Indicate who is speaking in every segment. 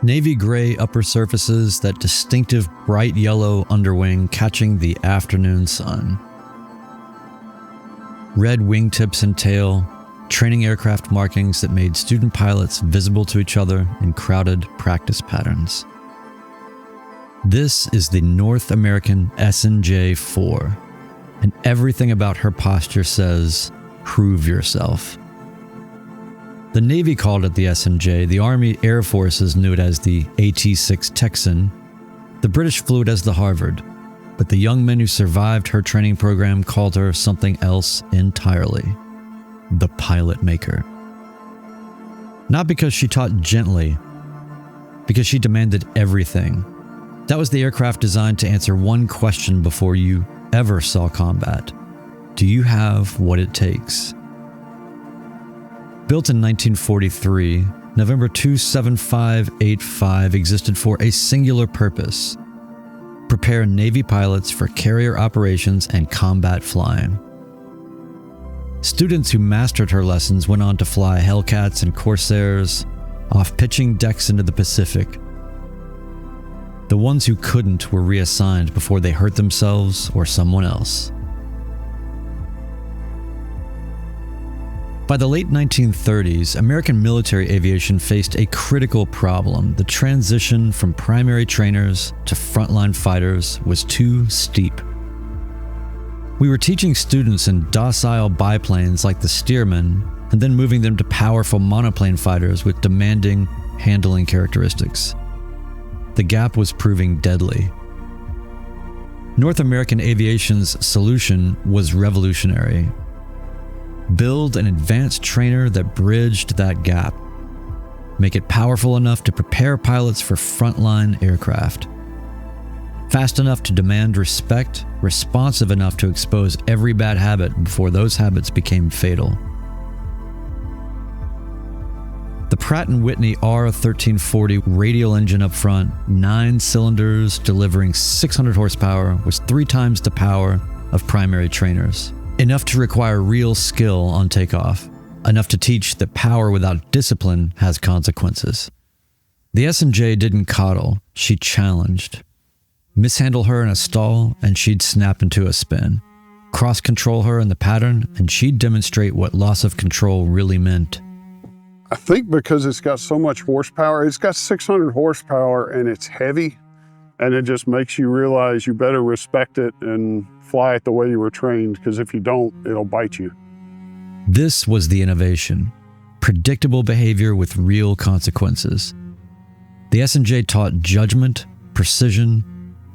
Speaker 1: Navy gray upper surfaces, that distinctive bright yellow underwing catching the afternoon sun. Red wingtips and tail, training aircraft markings that made student pilots visible to each other in crowded practice patterns. This is the North American SNJ-4, and everything about her posture says, prove yourself. The Navy called it the SNJ, the Army Air Forces knew it as the AT-6 Texan, the British flew it as the Harvard, but the young men who survived her training program called her something else entirely, the Pilot Maker. Not because she taught gently, because she demanded everything. That was the aircraft designed to answer one question before you ever saw combat. Do you have what it takes? Built in 1943, November 27585 existed for a singular purpose: prepare Navy pilots for carrier operations and combat flying. Students who mastered her lessons went on to fly Hellcats and Corsairs, off pitching decks into the Pacific. The ones who couldn't were reassigned before they hurt themselves or someone else. By the late 1930s, American military aviation faced a critical problem. The transition from primary trainers to frontline fighters was too steep. We were teaching students in docile biplanes like the Stearman, and then moving them to powerful monoplane fighters with demanding handling characteristics. The gap was proving deadly. North American aviation's solution was revolutionary. Build an advanced trainer that bridged that gap. Make it powerful enough to prepare pilots for frontline aircraft. Fast enough to demand respect, responsive enough to expose every bad habit before those habits became fatal. The Pratt & Whitney R1340 radial engine up front, 9 cylinders delivering 600 horsepower, was 3 times the power of primary trainers. Enough to require real skill on takeoff. Enough to teach that power without discipline has consequences. The SNJ didn't coddle, she challenged. Mishandle her in a stall and she'd snap into a spin. Cross-control her in the pattern and she'd demonstrate what loss of control really meant.
Speaker 2: I think because it's got so much horsepower, it's got 600 horsepower and it's heavy, and it just makes you realize you better respect it and fly it the way you were trained, because if you don't, it'll bite you.
Speaker 1: This was the innovation. Predictable behavior with real consequences. The SNJ taught judgment, precision,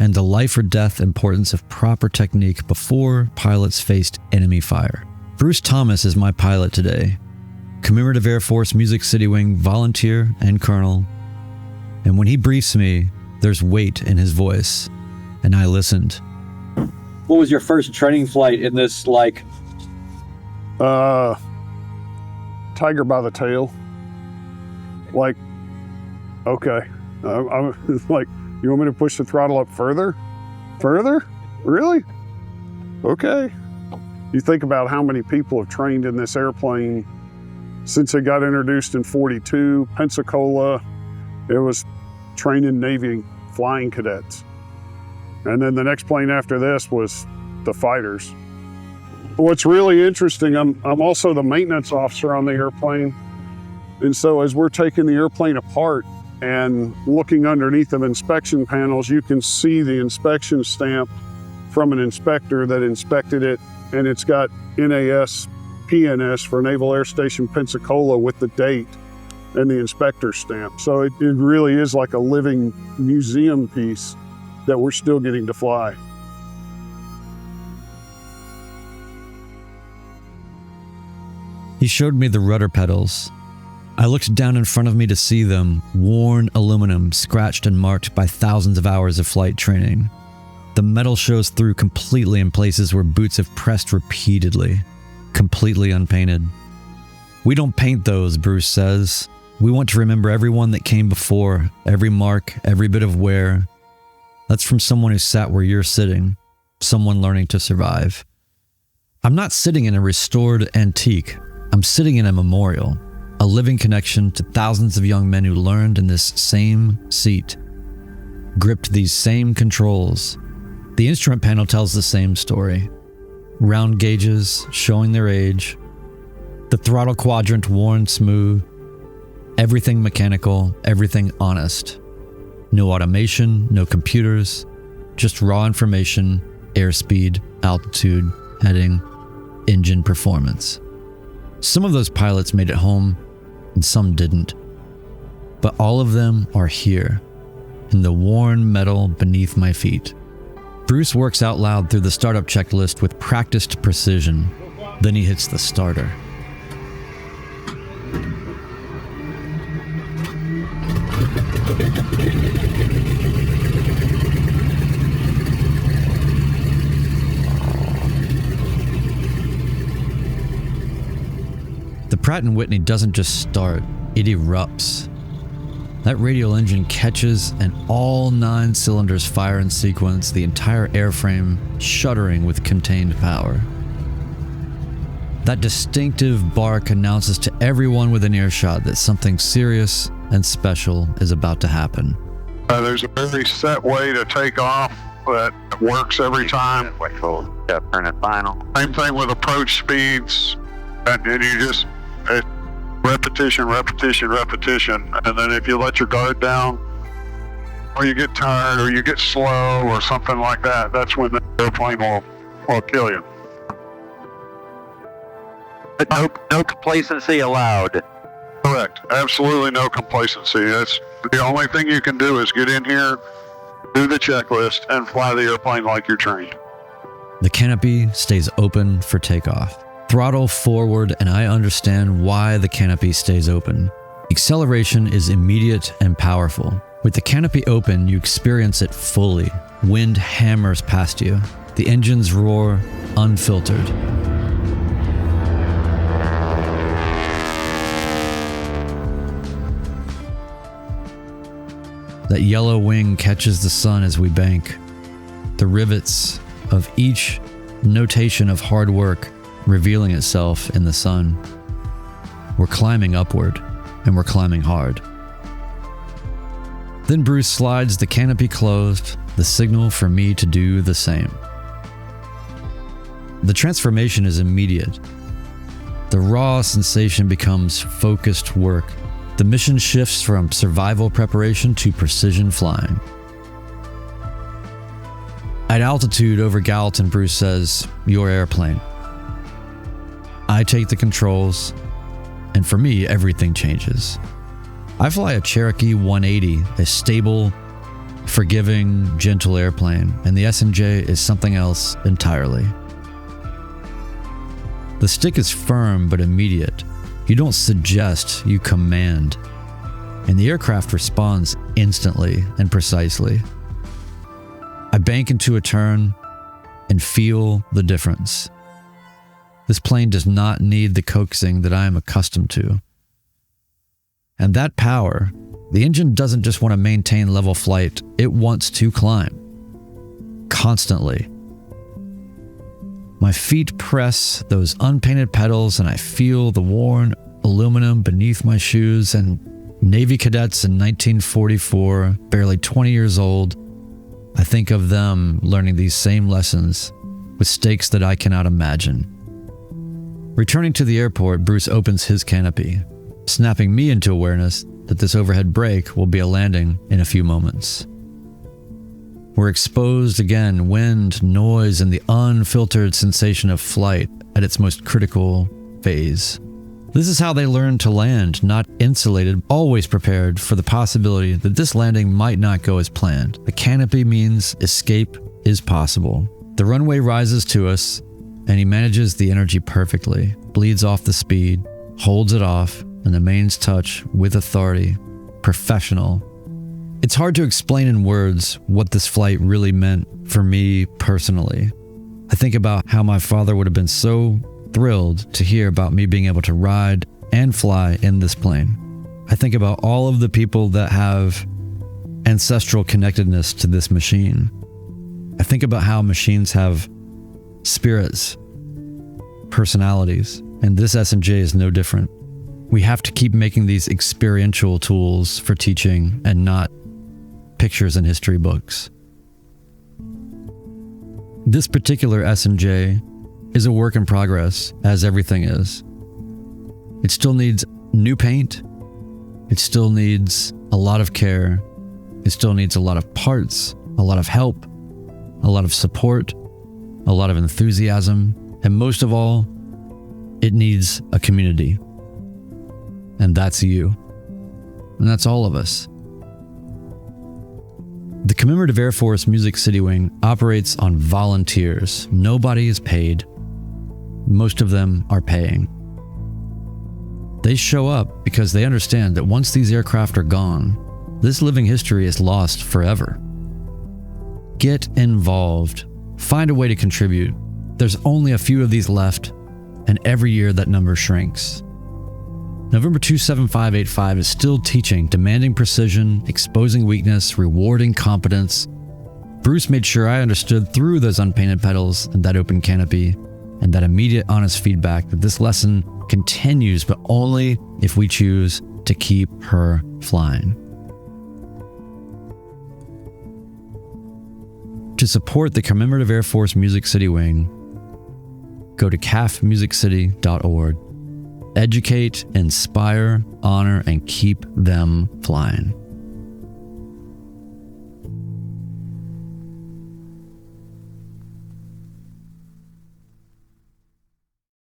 Speaker 1: and the life or death importance of proper technique before pilots faced enemy fire. Bruce Thomas is my pilot today. Commemorative Air Force Music City Wing volunteer and colonel. And when he briefs me, there's weight in his voice, and I listened.
Speaker 3: What was your first training flight in this, like?
Speaker 2: Tiger by the tail. Like, okay. I'm like, you want me to push the throttle up further? Further? Really? Okay. You think about how many people have trained in this airplane since it got introduced in '42, Pensacola. It was training Navy flying cadets. And then the next plane after this was the fighters. What's really interesting, I'm also the maintenance officer on the airplane. And so as we're taking the airplane apart and looking underneath of inspection panels, you can see the inspection stamp from an inspector that inspected it. And it's got NAS, PNS for Naval Air Station Pensacola with the date and the inspector stamp. So it really is like a living museum piece that we're still getting to fly.
Speaker 1: He showed me the rudder pedals. I looked down in front of me to see them, worn aluminum, scratched and marked by thousands of hours of flight training. The metal shows through completely in places where boots have pressed repeatedly, completely unpainted. We don't paint those, Bruce says. We want to remember everyone that came before, every mark, every bit of wear. That's from someone who sat where you're sitting, someone learning to survive. I'm not sitting in a restored antique. I'm sitting in a memorial, a living connection to thousands of young men who learned in this same seat, gripped these same controls. The instrument panel tells the same story. Round gauges showing their age, the throttle quadrant worn smooth, everything mechanical, everything honest. No automation, no computers, just raw information, airspeed, altitude, heading, engine performance. Some of those pilots made it home and some didn't. But all of them are here, in the worn metal beneath my feet. Bruce works out loud through the startup checklist with practiced precision. Then he hits the starter. The Pratt & Whitney doesn't just start, it erupts. That radial engine catches and all 9 cylinders fire in sequence, the entire airframe shuddering with contained power. That distinctive bark announces to everyone within earshot that something serious and special is about to happen.
Speaker 2: There's a very set way to take off that works every time.
Speaker 4: Turn it final.
Speaker 2: Same thing with approach speeds, and you just repetition, and then if you let your guard down, or you get tired, or you get slow, or something like that, that's when the airplane will kill you.
Speaker 4: No complacency allowed.
Speaker 2: Correct. Absolutely no complacency. That's the only thing you can do is get in here, do the checklist, and fly the airplane like you're trained.
Speaker 1: The canopy stays open for takeoff. Throttle forward, and I understand why the canopy stays open. Acceleration is immediate and powerful. With the canopy open, you experience it fully. Wind hammers past you. The engines roar unfiltered. That yellow wing catches the sun as we bank. The rivets of each notation of hard work revealing itself in the sun. We're climbing upward, and we're climbing hard. Then Bruce slides the canopy closed, the signal for me to do the same. The transformation is immediate. The raw sensation becomes focused work. The mission shifts from survival preparation to precision flying. At altitude over Gallatin, Bruce says, "Your airplane." I take the controls, and for me, everything changes. I fly a Cherokee 180, a stable, forgiving, gentle airplane, and the SNJ is something else entirely. The stick is firm but immediate. You don't suggest, you command. And the aircraft responds instantly and precisely. I bank into a turn and feel the difference. This plane does not need the coaxing that I am accustomed to. And that power, the engine doesn't just want to maintain level flight, it wants to climb. Constantly. My feet press those unpainted pedals and I feel the worn aluminum beneath my shoes, and Navy cadets in 1944, barely 20 years old, I think of them learning these same lessons with stakes that I cannot imagine. Returning to the airport, Bruce opens his canopy, snapping me into awareness that this overhead brake will be a landing in a few moments. We're exposed again, wind, noise, and the unfiltered sensation of flight at its most critical phase. This is how they learn to land, not insulated, always prepared for the possibility that this landing might not go as planned. The canopy means escape is possible. The runway rises to us, and he manages the energy perfectly, bleeds off the speed, holds it off, and the mains touch with authority, professional. It's hard to explain in words what this flight really meant for me personally. I think about how my father would have been so thrilled to hear about me being able to ride and fly in this plane. I think about all of the people that have ancestral connectedness to this machine. I think about how machines have spirits, personalities, and this SNJ is no different. We have to keep making these experiential tools for teaching and not pictures in history books. This particular SNJ is a work in progress, as everything is. It still needs new paint. It still needs a lot of care. It still needs a lot of parts, a lot of help, a lot of support, a lot of enthusiasm, and most of all, it needs a community. And that's you. And that's all of us. The Commemorative Air Force Music City Wing operates on volunteers. Nobody is paid. Most of them are paying. They show up because they understand that once these aircraft are gone, this living history is lost forever. Get involved. Find a way to contribute. There's only a few of these left, and every year that number shrinks. November 27585 is still teaching, demanding precision, exposing weakness, rewarding competence. Bruce made sure I understood through those unpainted pedals and that open canopy and that immediate honest feedback that this lesson continues, but only if we choose to keep her flying. To support the Commemorative Air Force Music City Wing, go to cafmusiccity.org. Educate, inspire, honor, and keep them flying.